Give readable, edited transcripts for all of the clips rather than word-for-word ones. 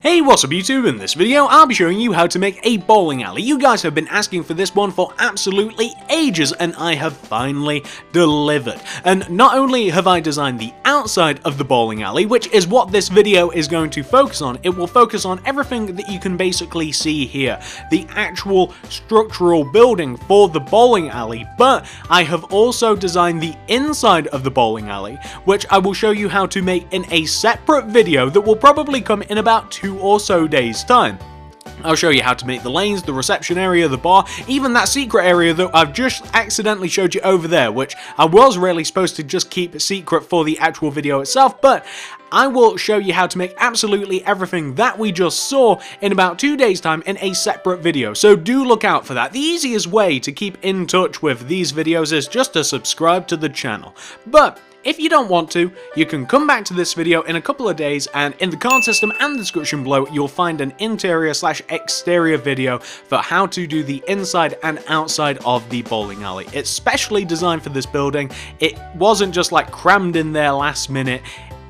Hey, what's up YouTube? In this video, I'll be showing you how to make a bowling alley. You guys have been asking for this one for absolutely ages, and I have finally delivered. And not only have I designed the outside of the bowling alley, which is what this video is going to focus on, it will focus on everything that you can basically see here, the actual structural building for the bowling alley, but I have also designed the inside of the bowling alley, which I will show you how to make in a separate video that will probably come in about 2 or so days time. I'll show you how to make the lanes, the reception area, the bar, even that secret area that I've just accidentally showed you over there, which I was really supposed to just keep a secret for the actual video itself, but I will show you how to make absolutely everything that we just saw in about 2 days time in a separate video, so do look out for that. The easiest way to keep in touch with these videos is just to subscribe to the channel, but if you don't want to, you can come back to this video in a couple of days, and in the card system and the description below you'll find an interior/exterior video for how to do the inside and outside of the bowling alley. It's specially designed for this building. It wasn't just like crammed in there last minute.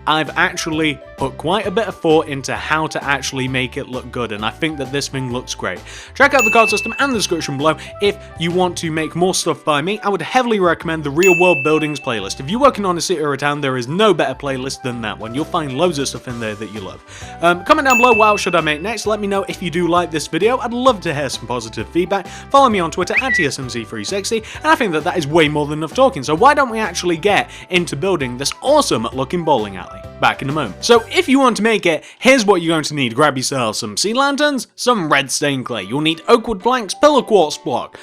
I've actually put quite a bit of thought into how to actually make it look good, and I think that this thing looks great. Check out the card system and the description below if you want to make more stuff by me. I would heavily recommend the Real World Buildings playlist. If you're working on a city or a town, there is no better playlist than that one. You'll find loads of stuff in there that you love. Comment down below what else should I make next. Let me know if you do like this video. I'd love to hear some positive feedback. Follow me on Twitter at TSMC360, and I think that that is way more than enough talking, so why don't we actually get into building this awesome looking bowling alley? Back in a moment. So if you want to make it, here's what you're going to need. Grab yourself some sea lanterns, some red stained clay. You'll need oak wood planks, pillar quartz block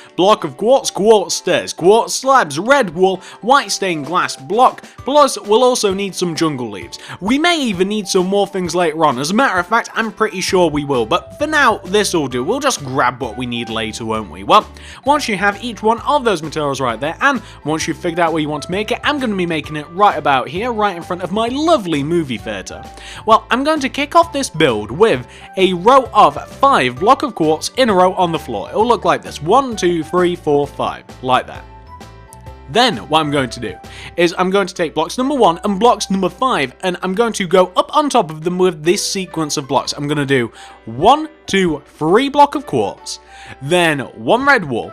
of quartz, quartz stairs, quartz slabs, red wool, white stained glass block, plus we'll also need some jungle leaves. We may even need some more things later on. As a matter of fact, I'm pretty sure we will, but for now, this'll do. We'll just grab what we need later, won't we? Well, once you have each one of those materials right there, and once you've figured out where you want to make it, I'm going to be making it right about here, right in front of my lovely movie theatre. Well, I'm going to kick off this build with a row of 5 block of quartz in a row on the floor. It'll look like this: 1, 2, 3, 4, 5, like that. Then what I'm going to do is I'm going to take blocks number 1 and blocks number 5, and I'm going to go up on top of them with this sequence of blocks. I'm going to do 1, 2, 3 block of quartz, then 1 red wool.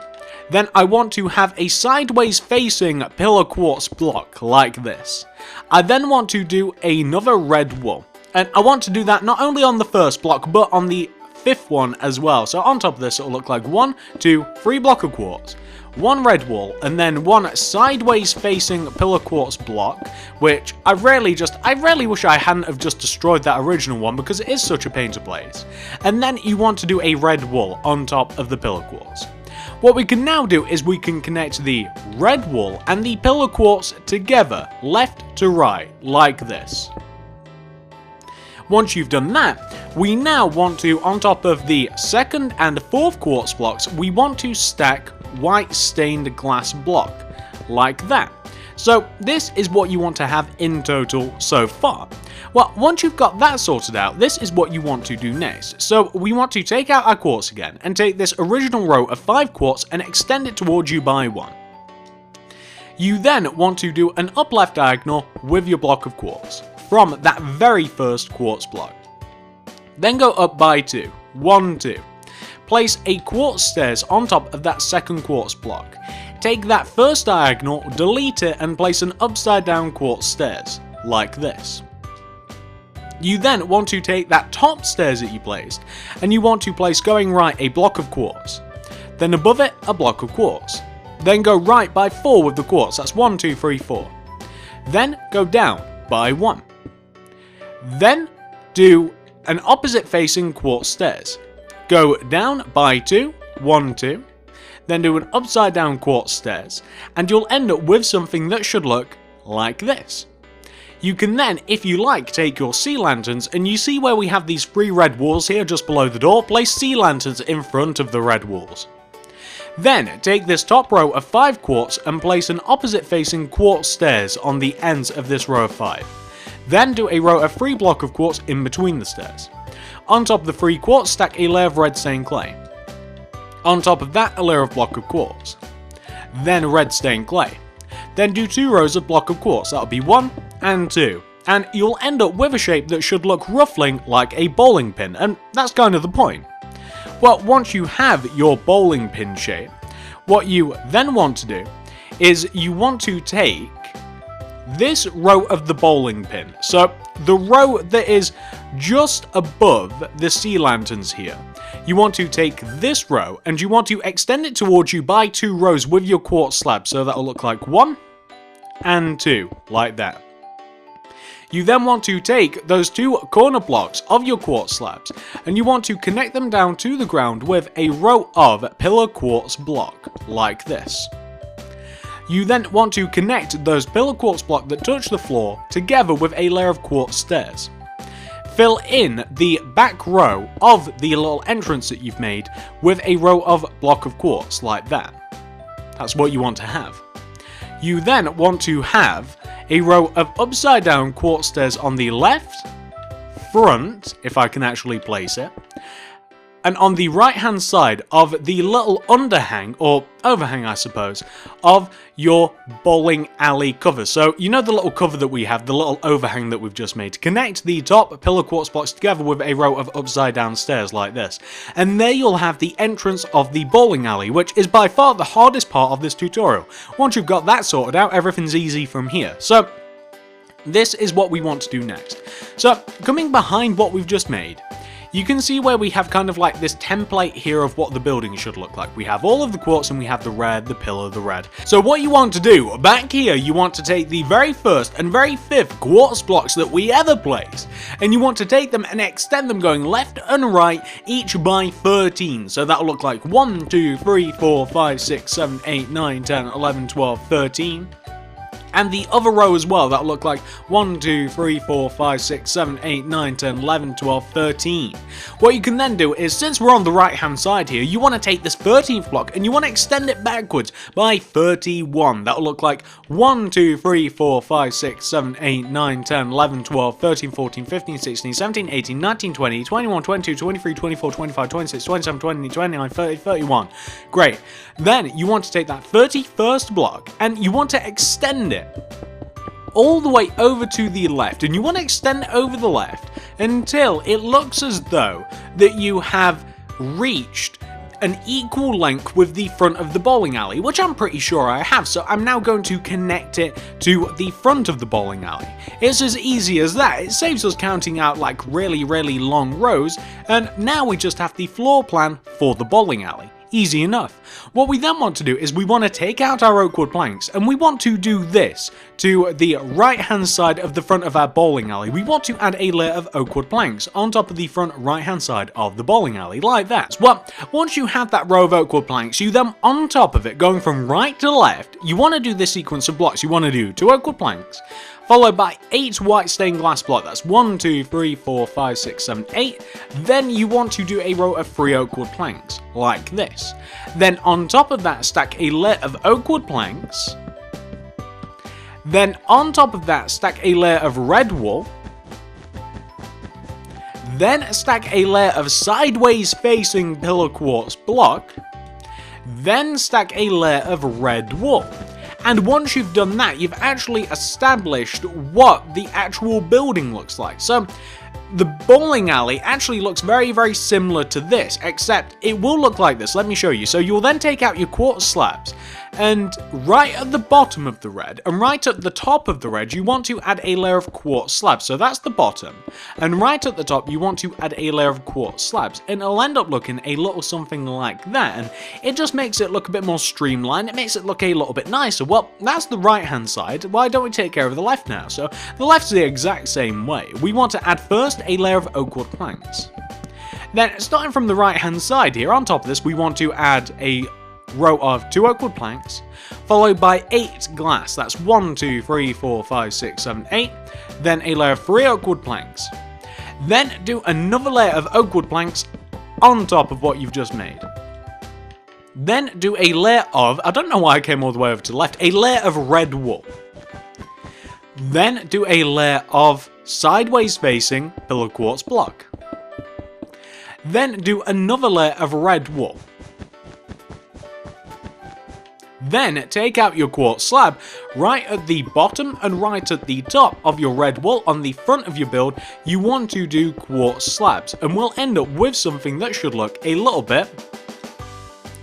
Then I want to have a sideways facing pillar quartz block like this. I then want to do another red wool, and I want to do that not only on the first block but on the 5th one as well. So on top of this it'll look like 1, 2, 3 block of quartz, 1 red wool, and then 1 sideways facing pillar quartz block, which I really wish I hadn't have just destroyed that original one because it is such a pain to place. And then you want to do a red wool on top of the pillar quartz. What we can now do is we can connect the red wool and the pillar quartz together, left to right, like this. Once you've done that, we now want to, on top of the 2nd and 4th quartz blocks, we want to stack white stained glass block, like that. So this is what you want to have in total so far. Well, once you've got that sorted out, this is what you want to do next. So we want to take out our quartz again and take this original row of 5 quartz and extend it towards you by 1. You then want to do an up left diagonal with your block of quartz from that very first quartz block. Then go up by 2, 1, 2. Place a quartz stairs on top of that 2nd quartz block. Take that first diagonal, delete it, and place an upside down quartz stairs, like this. You then want to take that top stairs that you placed, and you want to place going right a block of quartz. Then above it, a block of quartz. Then go right by 4 with the quartz, that's 1, 2, 3, 4. Then go down by 1. Then do an opposite facing quartz stairs. Go down by 2, 1, 2. Then do an upside down quartz stairs, and you'll end up with something that should look like this. You can then, if you like, take your sea lanterns, and you see where we have these 3 red walls here just below the door, place sea lanterns in front of the red walls. Then take this top row of 5 quartz and place an opposite facing quartz stairs on the ends of this row of 5. Then do a row of 3 block of quartz in between the stairs. On top of the 3 quartz, stack a layer of red stained clay. On top of that, a layer of block of quartz. Then red stained clay. Then do 2 rows of block of quartz, that'll be 1 and 2. and you'll end up with a shape that should look roughly like a bowling pin, and that's kind of the point. Well, once you have your bowling pin shape, what you then want to do is you want to take this row of the bowling pin, so the row that is just above the sea lanterns here. You want to take this row and you want to extend it towards you by 2 rows with your quartz slab, so that'll look like 1 and 2, like that. You then want to take those 2 corner blocks of your quartz slabs and you want to connect them down to the ground with a row of pillar quartz block, like this. You then want to connect those pillar quartz blocks that touch the floor together with a layer of quartz stairs. Fill in the back row of the little entrance that you've made with a row of block of quartz, like that. That's what you want to have. You then want to have a row of upside down quartz stairs on the left, front, if I can actually place it, and on the right hand side of the little underhang, or overhang I suppose, of your bowling alley cover. So you know the little cover that we have, the little overhang that we've just made, to connect the top pillar quartz blocks together with a row of upside down stairs like this. And there you'll have the entrance of the bowling alley, which is by far the hardest part of this tutorial. Once you've got that sorted out, everything's easy from here. So this is what we want to do next. So coming behind what we've just made, you can see where we have kind of like this template here of what the building should look like. We have all of the quartz and we have the red, the pillar, the red. So what you want to do, back here, you want to take the very first and very fifth quartz blocks that we ever placed, and you want to take them and extend them going left and right, each by 13. So that'll look like 1, 2, 3, 4, 5, 6, 7, 8, 9, 10, 11, 12, 13. And the other row as well, that'll look like 1, 2, 3, 4, 5, 6, 7, 8, 9, 10, 11, 12, 13. What you can then do is, since we're on the right hand side here, you want to take this 13th block and you want to extend it backwards by 31. That'll look like 1, 2, 3, 4, 5, 6, 7, 8, 9, 10, 11, 12, 13, 14, 15, 16, 17, 18, 19, 20, 21, 22, 23, 24, 25, 26, 27, 28, 29, 30, 31. Great. Then you want to take that 31st block and you want to extend it all the way over to the left, and you want to extend over the left until it looks as though that you have reached an equal length with the front of the bowling alley, which I'm pretty sure I have, so I'm now going to connect it to the front of the bowling alley. It's as easy as that. It saves us counting out like really long rows, and now we just have the floor plan for the bowling alley. Easy enough. What we then want to do is we want to take out our oak wood planks and we want to do this to the right hand side of the front of our bowling alley. We want to add a layer of oak wood planks on top of the front right hand side of the bowling alley, like that. Well, once you have that row of oak wood planks, you then on top of it, going from right to left, you want to do this sequence of blocks. You want to do 2 oak wood planks, followed by 8 white stained glass blocks. That's 1, 2, 3, 4, 5, 6, 7, 8. Then you want to do a row of 3 oak wood planks, like this. Then on top of that, stack a layer of oak wood planks. Then on top of that, stack a layer of red wool. Then stack a layer of sideways facing pillar quartz block. Then stack a layer of red wool. And once you've done that, you've actually established what the actual building looks like. So the bowling alley actually looks very similar to this, except it will look like this. Let me show you. So you'll then take out your quartz slabs, and right at the bottom of the red and right at the top of the red, you want to add a layer of quartz slabs. So that's the bottom, and right at the top you want to add a layer of quartz slabs, and it'll end up looking a little something like that, and it just makes it look a bit more streamlined. It makes it look a little bit nicer. Well, that's the right hand side. Why don't we take care of the left now? So the left's the exact same way. We want to add first a layer of oak wood planks. Then starting from the right hand side here, on top of this we want to add a row of 2 oak wood planks, followed by 8 glass. That's 1, 2, 3, 4, 5, 6, 7, 8. Then a layer of 3 oak wood planks. Then do another layer of oak wood planks on top of what you've just made. Then do a layer of, I don't know why I came all the way over to the left, a layer of red wool. Then do a layer of sideways facing pillar quartz block. Then do another layer of red wool. Then take out your quartz slab. Right at the bottom and right at the top of your red wall on the front of your build, you want to do quartz slabs, and we'll end up with something that should look a little bit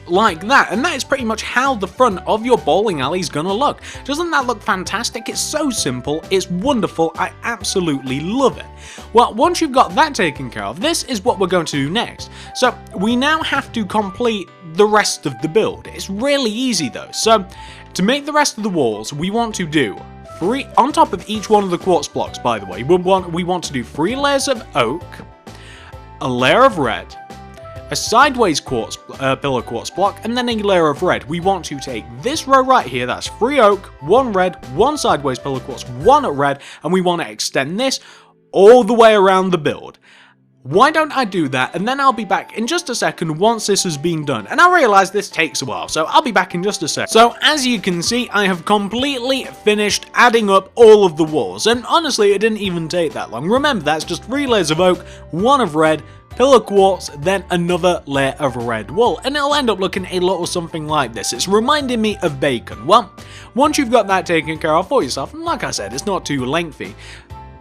like that, and that is pretty much how the front of your bowling alley is gonna look. Doesn't that look fantastic? It's so simple, it's wonderful, I absolutely love it. Well, once you've got that taken care of, this is what we're going to do next. So we now have to complete the rest of the build. It's really easy though. So to make the rest of the walls, we want to do on top of each one of the quartz blocks, by the way, we want to do 3 layers of oak, a layer of red, a sideways quartz pillar quartz block, and then a layer of red. We want to take this row right here, that's 3 oak, 1 red, 1 sideways pillar quartz, 1 red, and we want to extend this all the way around the build. Why don't I do that, and then I'll be back in just a second once this has been done. And I realise this takes a while, so I'll be back in just a sec. So as you can see, I have completely finished adding up all of the walls, and honestly it didn't even take that long. Remember, that's just 3 layers of oak, 1 of red, pillar quartz, then another layer of red wool, and it'll end up looking a little something like this. It's reminding me of bacon. Well, once you've got that taken care of for yourself, and like I said, it's not too lengthy,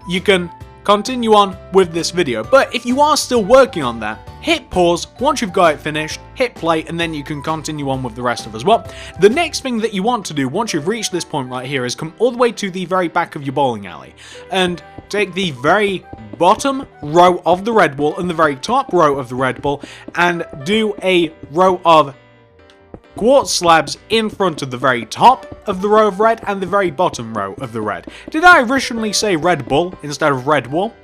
you can continue on with this video. But if you are still working on that, hit pause. Once you've got it finished, hit play, and then you can continue on with the rest of as well. The next thing that you want to do once you've reached this point right here is come all the way to the very back of your bowling alley and take the very bottom row of the red wall and the very top row of the red wall and do a row of quartz slabs in front of the very top of the row of red and the very bottom row of the red. Did I originally say red bull instead of red wall?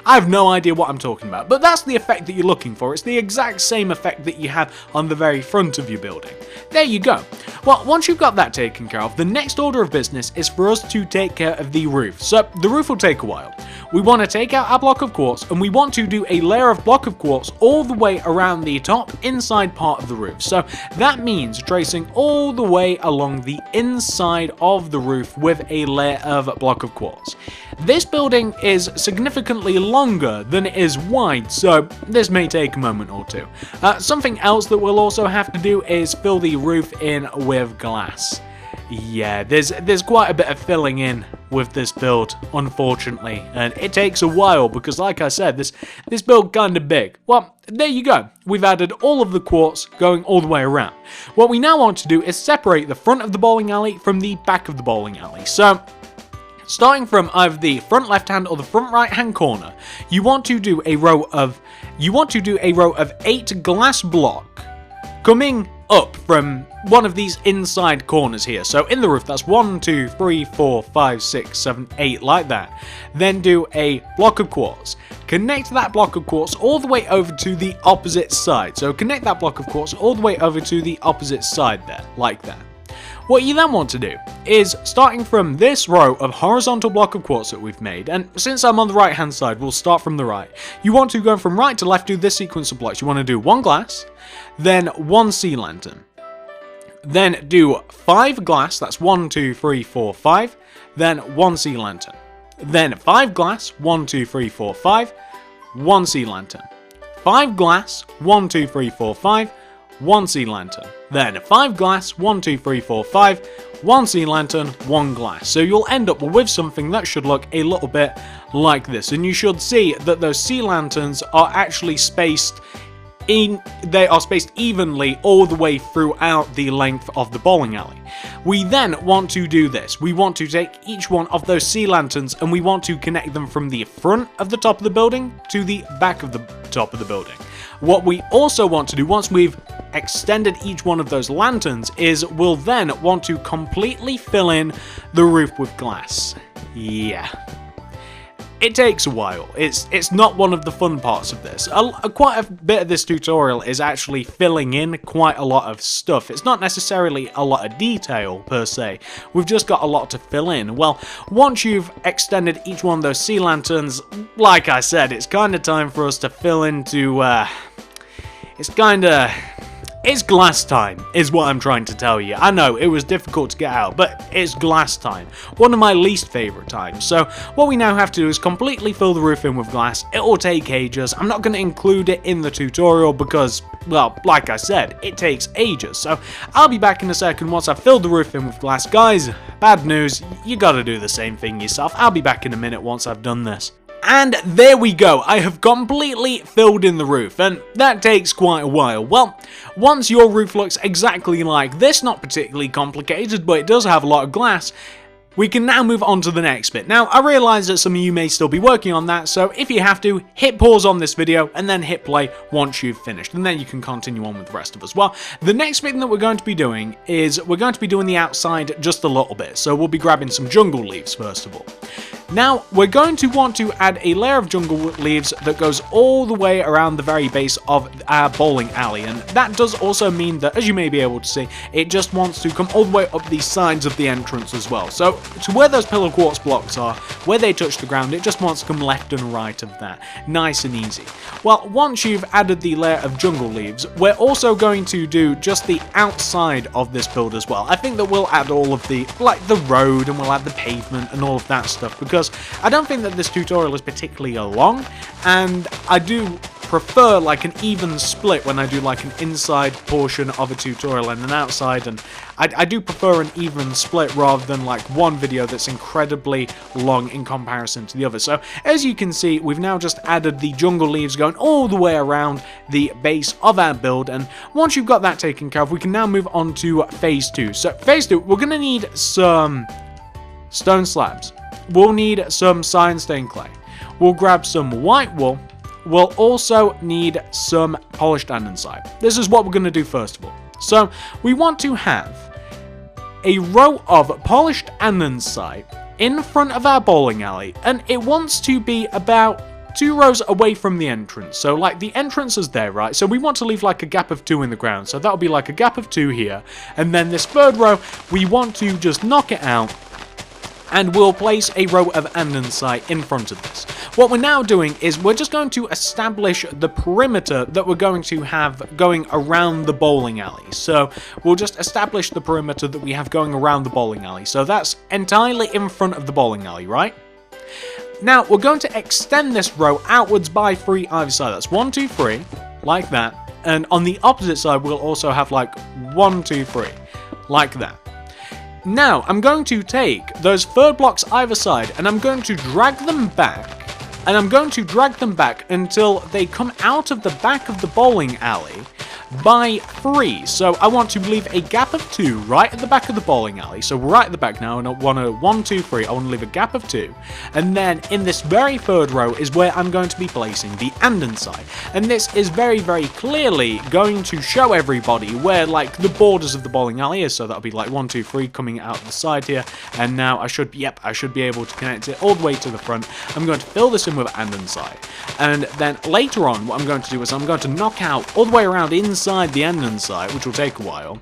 I have no idea what I'm talking about, but that's the effect that you're looking for. It's the exact same effect that you have on the very front of your building. There you go. Well, once you've got that taken care of, the next order of business is for us to take care of the roof. So the roof will take a while. We want to take out our block of quartz, and we want to do a layer of block of quartz all the way around the top inside part of the roof. So that means tracing all the way along the inside of the roof with a layer of block of quartz. This building is significantly longer than it is wide, so this may take a moment or two. Something else that we'll also have to do is fill the roof in with glass. Yeah, there's quite a bit of filling in with this build, unfortunately, and it takes a while because, like I said, this build kinda big. Well, there you go. We've added all of the quartz going all the way around. What we now want to do is separate the front of the bowling alley from the back of the bowling alley. So starting from either the front left hand or the front right hand corner, you want to do a row of 8 glass block coming up from one of these inside corners here. So in the roof, that's 1, 2, 3, 4, 5, 6, 7, 8, like that. Then do a block of quartz. Connect that block of quartz all the way over to the opposite side. So connect that block of quartz all the way over to the opposite side there, like that. What you then want to do is, starting from this row of horizontal block of quartz that we've made, and since I'm on the right hand side, we'll start from the right. You want to go from right to left, do this sequence of blocks. You want to do 1 glass, then 1 sea lantern. Then do 5 glass, that's 1, 2, 3, 4, 5, then 1 sea lantern. Then 5 glass, 1, 2, 3, 4, 5, 1 sea lantern. 5 glass, 1, 2, 3, 4, 5, 1 sea lantern. Then 5 glass, 1, 2, 3, 4, 5, 1 sea lantern, 1 glass. So you'll end up with something that should look a little bit like this. And you should see that those sea lanterns are actually spaced evenly all the way throughout the length of the bowling alley. We then want to do this. We want to take each one of those sea lanterns and we want to connect them from the front of the top of the building to the back of the top of the building. What we also want to do once we've extended each one of those lanterns is we'll then want to completely fill in the roof with glass. Yeah. It takes a while. It's not one of the fun parts of this. Quite a bit of this tutorial is actually filling in quite a lot of stuff. It's not necessarily a lot of detail per se. We've just got a lot to fill in. Well, once you've extended each one of those sea lanterns, like I said, it's kind of time for us to fill into, it's glass time, is what I'm trying to tell you. I know, it was difficult to get out, but it's glass time. One of my least favourite times. So, what we now have to do is completely fill the roof in with glass. It will take ages. I'm not going to include it in the tutorial because well, like I said, it takes ages. So I'll be back in a second once I've filled the roof in with glass. Guys, bad news, you gotta do the same thing yourself. I'll be back in a minute once I've done this. And there we go, I have completely filled in the roof, and that takes quite a while. Well, once your roof looks exactly like this, not particularly complicated, but it does have a lot of glass, we can now move on to the next bit. Now, I realise that some of you may still be working on that, so if you have to, hit pause on this video and then hit play once you've finished, and then you can continue on with the rest of us. Well, the next bit that we're going to be doing is we're going to be doing the outside just a little bit, so we'll be grabbing some jungle leaves first of all. Now, we're going to want to add a layer of jungle leaves that goes all the way around the very base of our bowling alley, and that does also mean that, as you may be able to see, it just wants to come all the way up the sides of the entrance as well. So, to where those pillar quartz blocks are, where they touch the ground, it just wants to come left and right of that. Nice and easy. Well, once you've added the layer of jungle leaves, we're also going to do just the outside of this build as well. I think that we'll add all of the, like the road, and we'll add the pavement and all of that stuff, because I don't think that this tutorial is particularly long, and I do prefer like an even split when I do like an inside portion of a tutorial and an outside, and I do prefer an even split rather than like one video that's incredibly long in comparison to the other. So as you can see, we've now just added the jungle leaves going all the way around the base of our build, and once you've got that taken care of, we can now move on to phase 2. So phase 2, we're going to need some stone slabs. We'll need some cyan stained clay. We'll grab some white wool. We'll also need some polished andesite. This is what we're going to do first of all. So we want to have a row of polished andesite in front of our bowling alley, and it wants to be about 2 rows away from the entrance. So like the entrance is there, right? So we want to leave like a gap of 2 in the ground. So that'll be like a gap of 2 here. And then this third row, we want to just knock it out, and we'll place a row of andesite in front of this. What we're now doing is we're just going to establish the perimeter that we're going to have going around the bowling alley. So we'll just establish the perimeter that we have going around the bowling alley. So that's entirely in front of the bowling alley, right? Now we're going to extend this row outwards by 3 either side. That's 1, 2, 3, like that. And on the opposite side, we'll also have like 1, 2, 3, like that. Now, I'm going to take those third blocks either side, and I'm going to drag them back, and I'm going to drag them back until they come out of the back of the bowling alley by 3. So I want to leave a gap of 2 right at the back of the bowling alley. So right at the back now, and I want to 1, 2, 3. I want to leave a gap of 2, and then in this very third row is where I'm going to be placing the andesite. And this is very, very clearly going to show everybody where like the borders of the bowling alley is. So that'll be like 1, 2, 3 coming out the side here, and now I should be able to connect it all the way to the front. I'm going to fill this in with andesite, and then later on, what I'm going to do is I'm going to knock out all the way around inside the andesite, which will take a while,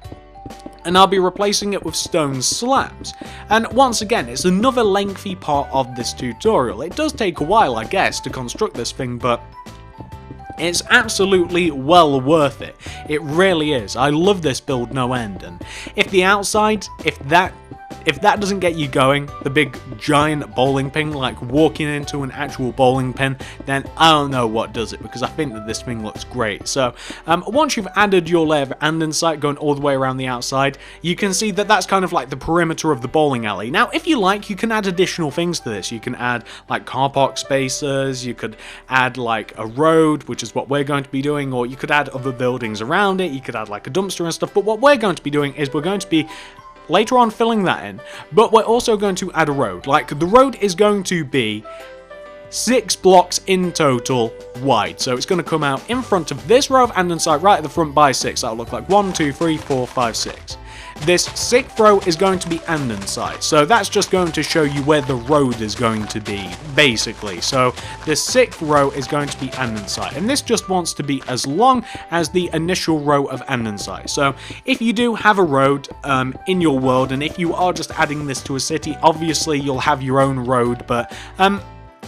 and I'll be replacing it with stone slabs. And once again, it's another lengthy part of this tutorial. It does take a while, I guess, to construct this thing, but it's absolutely well worth it. It really is. I love this build no end, and if the outside, if that doesn't get you going, the big giant bowling pin, like walking into an actual bowling pin, then I don't know what does it, because I think that this thing looks great. So once you've added your layer of andesite going all the way around the outside, you can see that that's kind of like the perimeter of the bowling alley. Now, if you like, you can add additional things to this. You can add like car park spaces, you could add like a road, which is what we're going to be doing, or you could add other buildings around it, you could add like a dumpster and stuff, but what we're going to be doing is we're going to be later on filling that in, but we're also going to add a road. Like, the road is going to be 6 blocks in total wide, so it's going to come out in front of this row of andesite right at the front by 6. That'll look like 1, 2, 3, 4, 5, 6. This 6th row is going to be andesite, so that's just going to show you where the road is going to be, basically. So this 6th row is going to be andesite, and this just wants to be as long as the initial row of andesite. So if you do have a road in your world, and if you are just adding this to a city, obviously you'll have your own road, but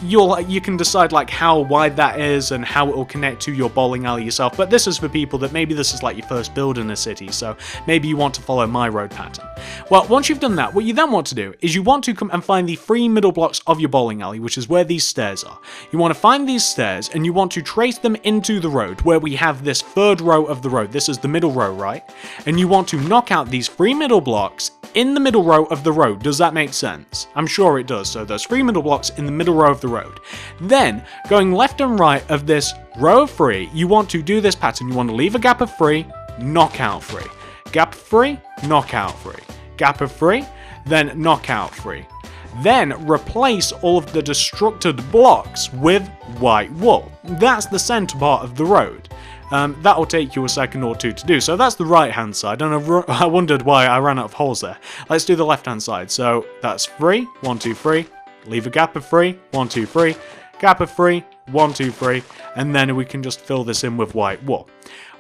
you can decide like how wide that is and how it will connect to your bowling alley yourself, but this is for people that maybe this is like your first build in a city, so maybe you want to follow my road pattern. Well, once you've done that, what you then want to do is you want to come and find the 3 middle blocks of your bowling alley, which is where these stairs are. You want to find these stairs and you want to trace them into the road where we have this 3rd row of the road. This is the middle row, right? And you want to knock out these 3 middle blocks in the middle row of the road. Does that make sense? I'm sure it does. So there's 3 middle blocks in the middle row of the road. Then, going left and right of this row of 3, you want to do this pattern. You want to leave a gap of 3, knock out 3. Gap of 3, knock out 3. Gap of 3, then knock out 3. Then replace all of the destructed blocks with white wool. That's the center part of the road. That'll take you a second or two to do. So that's the right hand side, and I wondered why I ran out of holes there. Let's do the left hand side. So that's 3, 1, 2, 3. Leave a gap of 3, 1, 2, 3. Gap of 3, 1, 2, 3. And then we can just fill this in with white wool.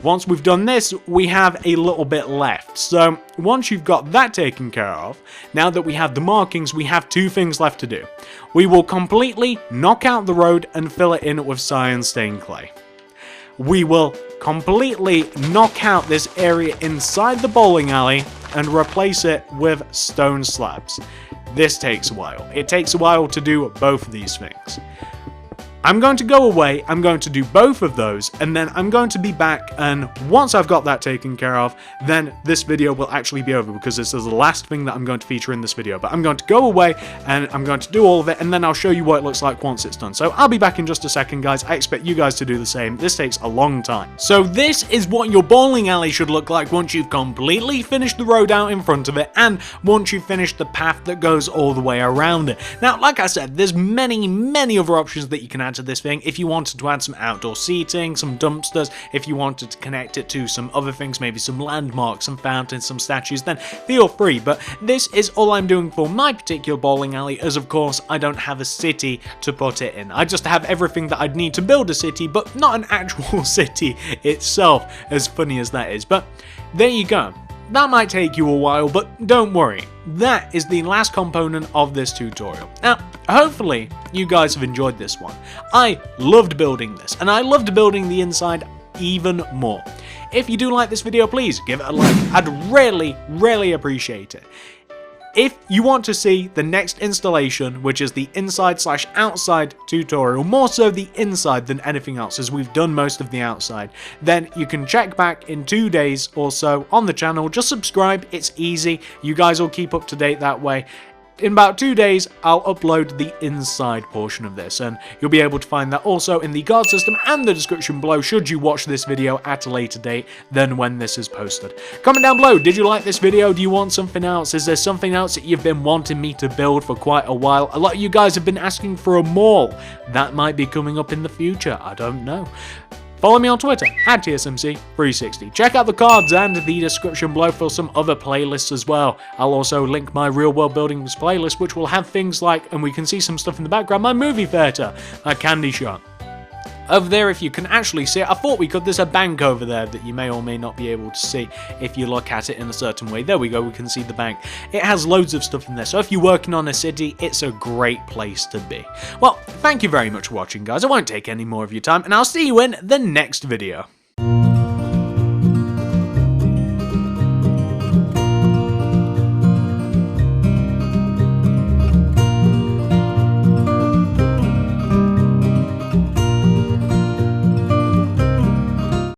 Once we've done this, we have a little bit left. So once you've got that taken care of, now that we have the markings, we have 2 things left to do. We will completely knock out the road and fill it in with cyan stained clay. We will completely knock out this area inside the bowling alley and replace it with stone slabs. This takes a while. It takes a while to do both of these things. I'm going to go away, I'm going to do both of those, and then I'm going to be back, and once I've got that taken care of, then this video will actually be over, because this is the last thing that I'm going to feature in this video. But I'm going to go away, and I'm going to do all of it, and then I'll show you what it looks like once it's done. So I'll be back in just a second, guys. I expect you guys to do the same. This takes a long time. So this is what your bowling alley should look like once you've completely finished the road out in front of it, and once you've finished the path that goes all the way around it. Now, like I said, there's many other options that you can add to this thing. If you wanted to add some outdoor seating, some dumpsters, if you wanted to connect it to some other things, maybe some landmarks, some fountains, some statues, then feel free. But this is all I'm doing for my particular bowling alley, as of course I don't have a city to put it in. I just have everything that I'd need to build a city, but not an actual city itself, as funny as that is. But there you go. That might take you a while, but don't worry. That is the last component of this tutorial. Now, hopefully you guys have enjoyed this one. I loved building this, and I loved building the inside even more. If you do like this video, please give it a like. I'd really appreciate it. If you want to see the next installation, which is the inside/outside tutorial, more so the inside than anything else, as we've done most of the outside, then you can check back in 2 days or so on the channel. Just subscribe, it's easy. You guys will keep up to date that way. In about 2 days, I'll upload the inside portion of this, and you'll be able to find that also in the card system and the description below, should you watch this video at a later date than when this is posted. Comment down below, did you like this video? Do you want something else? Is there something else that you've been wanting me to build for quite a while? A lot of you guys have been asking for a mall. That might be coming up in the future, I don't know. Follow me on Twitter, at TSMC360. Check out the cards and the description below for some other playlists as well. I'll also link my real world buildings playlist, which will have things like, and we can see some stuff in the background, my movie theatre, a candy shop. Over there, if you can actually see it, I thought we could, there's a bank over there that you may or may not be able to see if you look at it in a certain way. There we go, we can see the bank. It has loads of stuff in there, so if you're working on a city, it's a great place to be. Well, thank you very much for watching, guys. I won't take any more of your time, and I'll see you in the next video.